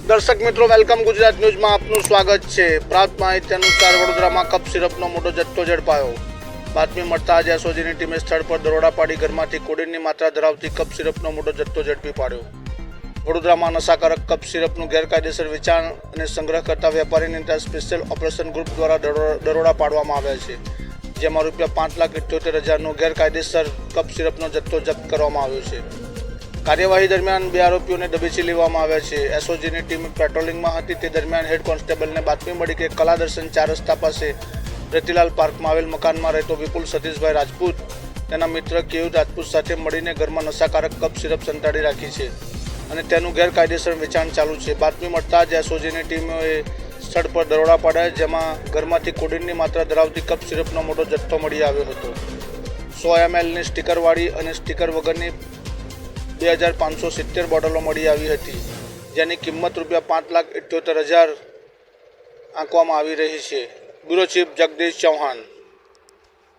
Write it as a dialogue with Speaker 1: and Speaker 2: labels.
Speaker 1: દર્શક મિત્રો, વેલકમ ગુજરાત ન્યૂઝમાં આપનું સ્વાગત છે। પ્રાપ્ત માહિતી અનુસાર વડોદરામાં કપ સિરપનો મોટો જથ્થો ઝડપાયો। બાતમી મળતા જ એસઓજીની ટીમે સ્થળ પર દરોડા પાડી ઘરમાંથી કોડીનની માત્રા ધરાવતી કપ સિરપનો મોટો જથ્થો ઝડપી પાડ્યો। વડોદરામાં નશાકારક કપ સિરપનું ગેરકાયદેસર વેચાણ અને સંગ્રહ કરતા વેપારીની ત્યાં સ્પેશિયલ ઓપરેશન ગ્રુપ દ્વારા દરોડા પાડવામાં આવ્યા છે, જેમાં ₹5,78,000નો ગેરકાયદેસર કપ સિરપનો જથ્થો જપ્ત કરવામાં આવ્યો છે। કાર્યવાહી દરમિયાન 2 આરોપીઓને દબોચી લેવામાં આવ્યા છે। એસઓજીની ટીમ પેટ્રોલિંગમાં હતી તે દરમિયાન હેડ કોન્સ્ટેબલને બાતમી મળી કે કલાદર્શન 4 રસ્તા પાસે રતિલાલ પાર્કમાં આવેલ મકાનમાં રહેતો વિપુલ સતીશભાઈ રાજપૂત તેના મિત્ર કેયુર રાજપૂત સાથે મળીને ઘરમાં નશાકારક કપ સિરપ સંતાડી રાખી છે અને તેનું ગેરકાયદેસર વેચાણ ચાલુ છે। બાતમી મળતા જ એસઓજીની ટીમોએ સ્થળ પર દરોડા પાડ્યા, જેમાં ઘરમાંથી કોડીનની માત્રા ધરાવતી કપ સિરપનો મોટો જથ્થો મળી આવ્યો હતો। 100 mlની સ્ટીકરવાળી અને સ્ટીકર વગરની 2570 બોટલો મળી આવી હતી, જેની કિંમત ₹5,78,000 આંકવામાં આવી રહી છે। Bureau chief Jagdish Chauhan.